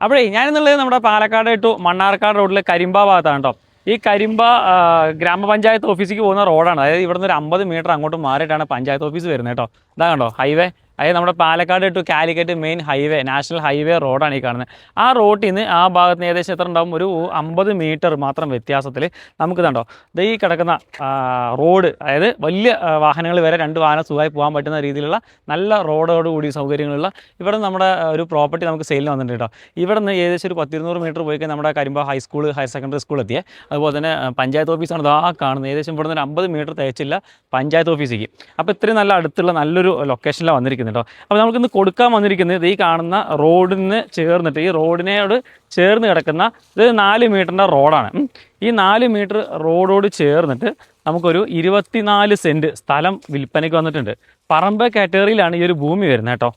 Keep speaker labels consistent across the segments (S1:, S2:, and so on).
S1: അപ്പോഴേ ഞാനെന്നുള്ളത് നമ്മുടെ പാലക്കാട് ടു മണ്ണാർക്കാട് റോഡിലെ കരിമ്പ ഭാഗത്താണ് കേട്ടോ. ഈ കരിമ്പ ഗ്രാമപഞ്ചായത്ത് ഓഫീസിലേക്ക് പോകുന്ന റോഡാണ്. അതായത് ഇവിടുന്ന് ഒരു 50 മീറ്റർ അങ്ങോട്ട് മാറിയിട്ടാണ് പഞ്ചായത്ത് ഓഫീസ് വരുന്നത് കേട്ടോ. ഇതാ കണ്ടോ ഹൈവേ, അതായത് നമ്മുടെ Palakkad to Calicut main highway, national highway റോഡാണ് ഈ കാണുന്നത്. ആ റോഡിൽ നിന്ന് ആ ഭാഗത്ത് നിന്ന് ഏകദേശം എത്ര ഉണ്ടാവും, ഒരു 50 മീറ്റർ മാത്രം വ്യത്യാസത്തിൽ നമുക്ക് കണ്ടോ ഈ കിടക്കുന്ന റോഡ്, അതായത് വലിയ വാഹനങ്ങൾ വരെ 2 വാഹനം സുഖമായി പോകാൻ പറ്റുന്ന രീതിയിലുള്ള നല്ല റോഡോടുകൂടി സൗകര്യങ്ങളുള്ള ഇവിടെ നമ്മുടെ ഒരു പ്രോപ്പർട്ടി നമുക്ക് സെയിലിന് വന്നിട്ടുണ്ട് കേട്ടോ. ഇവിടെ നിന്ന് ഏകദേശം ഒരു 100-200 മീറ്റർ പോയി നമ്മുടെ Karimba high school, higher secondary school എത്തിയേ. അതുപോലെ തന്നെ പഞ്ചായത്ത് ഓഫീസാണ് ഇതാ കാണുന്നത്. ഏകദേശം ഇവിടെ നിന്ന് 50 മീറ്റർ തേച്ചില്ല പഞ്ചായത്ത് ഓഫീസിലേക്ക്. അപ്പോൾ ഇത്രയും നല്ല അടുത്തുള്ള നല്ലൊരു ലൊക്കേഷനിലാണ് വന്നിരിക്കുന്നത് കേട്ടോ. അപ്പോൾ നമുക്കിന്ന് കൊടുക്കാൻ വന്നിരിക്കുന്നത് ഈ കാണുന്ന റോഡിന് ചേർന്നിട്ട്, ഈ റോഡിനോട് ചേർന്ന് കിടക്കുന്ന ഇത് 4 മീറ്ററിൻ്റെ റോഡാണ്. ഈ 4 മീറ്റർ റോഡോട് ചേർന്നിട്ട് നമുക്കൊരു 24 സെൻറ്റ് സ്ഥലം വിൽപ്പനയ്ക്ക് വന്നിട്ടുണ്ട്. പറമ്പ് കാറ്റഗറിയിലാണ് ഈ ഒരു ഭൂമി വരുന്നത് കേട്ടോ.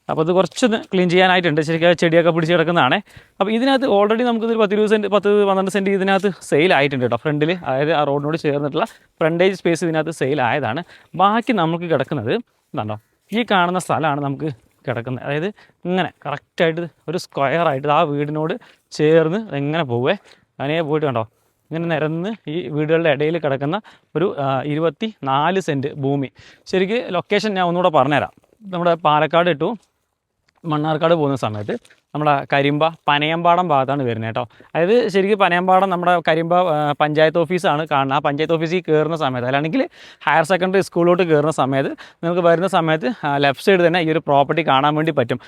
S1: അപ്പോൾ ഇത് കുറച്ചൊന്ന് ക്ലീൻ ചെയ്യാനായിട്ടുണ്ട്. ശരിക്കും ചെടിയൊക്കെ പിടിച്ച് കിടക്കുന്നതാണ്. അപ്പോൾ ഇതിനകത്ത് ഓൾറെഡി നമുക്കിതൊരു 10-20 സെൻറ്റ് 10-12 സെൻറ്റ് ഇതിനകത്ത് സെയിലായിട്ടുണ്ട് കേട്ടോ. ഫ്രണ്ടിൽ, അതായത് ആ റോഡിനോട് ചേർന്നിട്ടുള്ള ഫ്രണ്ടേജ് സ്പേസ് ഇതിനകത്ത് സെയിലായതാണ്. ബാക്കി നമുക്ക് കിടക്കുന്നത് ഇതാണ്ടോ, ഈ കാണുന്ന സ്ഥലമാണ് നമുക്ക് കിടക്കുന്നത്. അതായത് ഇങ്ങനെ കറക്റ്റായിട്ട് ഒരു സ്ക്വയറായിട്ട് ആ വീടിനോട് ചേർന്ന് എങ്ങനെ പോവേ അങ്ങനെ പോയിട്ട് കണ്ടോ, ഇങ്ങനെ നിരന്ന് ഈ വീടുകളുടെ ഇടയിൽ കിടക്കുന്ന ഒരു 24 സെൻറ്റ് ഭൂമി. ശരിക്കും ലൊക്കേഷൻ ഞാൻ ഒന്നുകൂടെ പറഞ്ഞുതരാം. നമ്മുടെ പാലക്കാട് ടു മണ്ണാർക്കാട് പോകുന്ന സമയത്ത് നമ്മുടെ കരിമ്പ പനയമ്പാടം ഭാഗത്താണ് വരുന്നത് കേട്ടോ. അതായത് ശരിക്കും പനയമ്പാടം നമ്മുടെ കരിമ്പ പഞ്ചായത്ത് ഓഫീസാണ് കാണുന്നത്. ആ പഞ്ചായത്ത് ഓഫീസിൽ കയറുന്ന സമയത്ത്, അല്ലെങ്കിൽ ഹയർ സെക്കൻഡറി സ്കൂളിലോട്ട് കയറുന്ന സമയത്ത് നിങ്ങൾക്ക് വരുന്ന സമയത്ത് ലെഫ്റ്റ് സൈഡ് തന്നെ ഈ ഒരു പ്രോപ്പർട്ടി കാണാൻ വേണ്ടി പറ്റും.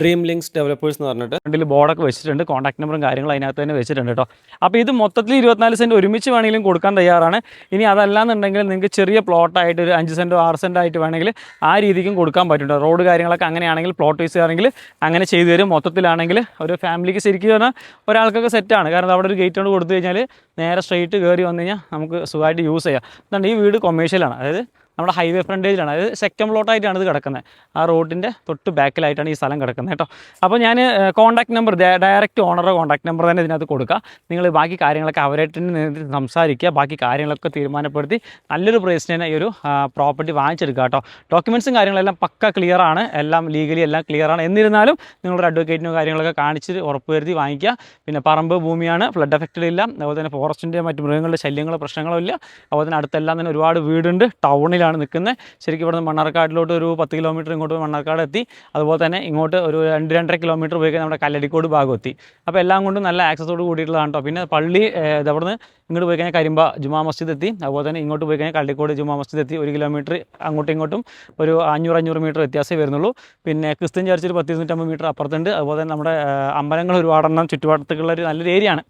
S1: ഡ്രീം ലിങ്ക്സ് ഡെവലപ്പേഴ്സ് എന്ന് പറഞ്ഞിട്ട് ഫ്രണ്ടിൽ ബോർഡൊക്കെ വെച്ചിട്ടുണ്ട്, കോൺടാക്ട് നമ്പറും കാര്യങ്ങളും അതിനകത്ത് തന്നെ വെച്ചിട്ടുണ്ട് കേട്ടോ. അപ്പോൾ ഇത് മൊത്തത്തിൽ 24 സെൻറ്റ് ഒരുമിച്ച് വേണമെങ്കിലും കൊടുക്കാൻ തയ്യാറാണ്. ഇനി അതല്ലാന്നുണ്ടെങ്കിൽ നിങ്ങൾക്ക് ചെറിയ പ്ലോട്ടായിട്ട് ഒരു 5 സെൻറ്റോ 6 സെൻറ്റോ ആയിട്ട് വേണമെങ്കിൽ ആ രീതിക്കും കൊടുക്കാൻ പറ്റും. റോഡ് കാര്യങ്ങളൊക്കെ അങ്ങനെയാണെങ്കിൽ പ്ലോട്ട് വൈസ് ആണെങ്കിൽ അങ്ങനെ ചെയ്തു തരും. മൊത്തത്തിലാണെങ്കിൽ ഒരു ഫാമിലിക്ക് ശരിക്കും പറഞ്ഞാൽ ഒരാൾക്കൊക്കെ സെറ്റാണ്. കാരണം അവിടെ ഒരു ഗേറ്റ് കൊണ്ട് കൊടുത്തു കഴിഞ്ഞാൽ നേരെ സ്ട്രെയിറ്റ് കയറി വന്നു കഴിഞ്ഞാൽ നമുക്ക് സുഖമായിട്ട് യൂസ് ചെയ്യാം. അതുകൊണ്ട് ഈ വീട് കൊമേഴ്ഷ്യലാണ്, അതായത് നമ്മുടെ ഹൈവേ ഫ്രണ്ടേജിലാണ്. അതായത് സെക്കൻഡ് പ്ലോട്ടായിട്ടാണ് ഇത് കിടക്കുന്നത്. ആ റോഡിൻ്റെ തൊട്ട് ബാക്കിലായിട്ടാണ് ഈ സ്ഥലം കിടക്കുന്നത് കേട്ടോ. അപ്പോൾ ഞാൻ കോൺടാക്ട് നമ്പർ, ഡയറക്റ്റ് ഓണറുടെ കോൺടാക്ട് നമ്പർ തന്നെ ഇതിനകത്ത് കൊടുക്കുക. നിങ്ങൾ ബാക്കി കാര്യങ്ങളൊക്കെ അവരായിട്ട് നേരിട്ട് സംസാരിക്കുക. ബാക്കി കാര്യങ്ങളൊക്കെ തീരുമാനപ്പെടുത്തി നല്ലൊരു പ്രൈസിന് തന്നെ ഈ ഒരു പ്രോപ്പർട്ടി വാങ്ങിച്ചെടുക്കുക കേട്ടോ. ഡോക്യുമെൻറ്റ്സും കാര്യങ്ങളെല്ലാം പക്ക ക്ലിയറാണ്, എല്ലാം ലീഗലി എല്ലാം ക്ലിയറാണ്. എന്നിരുന്നാലും നിങ്ങളുടെ അഡ്വക്കേറ്റിനും കാര്യങ്ങളൊക്കെ കാണിച്ച് ഉറപ്പ് വരുത്തി വാങ്ങിക്കുക. പിന്നെ പറമ്പ് ഭൂമിയാണ്, ഫ്ലഡ് എഫക്റ്റഡ് ഇല്ല. അതുപോലെ തന്നെ ഫോറസ്റ്റിൻ്റെ മറ്റ് മൃഗങ്ങളുടെ ശല്യങ്ങളോ പ്രശ്നങ്ങളോ ഇല്ല. അതുപോലെ തന്നെ അടുത്തെല്ലാം തന്നെ ഒരുപാട് വീടുണ്ട്, ടൗണിൽ നിൽക്കുന്നത്. ശരിക്കും ഇവിടെ നിന്ന് മണ്ണാർക്കാടിലോട്ട് ഒരു 10 കിലോമീറ്റർ ഇങ്ങോട്ട് മണ്ണാർക്കാട് എത്തി. അതുപോലെ തന്നെ ഇങ്ങോട്ട് ഒരു 2-2.5 കിലോമീറ്റർ പോയി നമ്മുടെ കല്ലടിക്കോട് ഭാഗം എത്തി. അപ്പോൾ എല്ലാം കൊണ്ടും നല്ല ആക്സസോട് കൂടിയിട്ടുള്ളതാണ് കേട്ടോ. പിന്നെ പള്ളി ഇതവിടെ നിന്ന് ഇങ്ങോട്ട് പോയി കഴിഞ്ഞാൽ കരിമ്പ ജുമാ മസ്ജിദ് എത്തി. അതുപോലെ തന്നെ ഇങ്ങോട്ട് പോയി കഴിഞ്ഞാൽ കല്ലടിക്കോട് ജുമാ മസ്ജിദ് എത്തി. 1 കിലോമീറ്റർ അങ്ങോട്ടും ഇങ്ങോട്ടും ഒരു 500 മീറ്റർ വ്യത്യാസമേ വരുന്നുള്ളൂ. പിന്നെ ക്രിസ്ത്യൻ ചർച്ച് ഒരു 10-150 മീറ്റർ അപ്പുറത്തുണ്ട്. അതുപോലെ തന്നെ നമ്മുടെ അമ്പലങ്ങൾ ഒരുപാടെണ്ണം ചുറ്റുപാടത്തുള്ള ഒരു നല്ലൊരു ഏരിയയാണ്.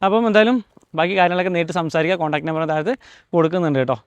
S1: അപ്പം എന്തായാലും ബാക്കി കാര്യങ്ങളൊക്കെ നേരിട്ട് സംസാരിക്കുക. കോൺടാക്ട് നമ്പർ താഴത്ത് കൊടുക്കുന്നുണ്ട് കേട്ടോ.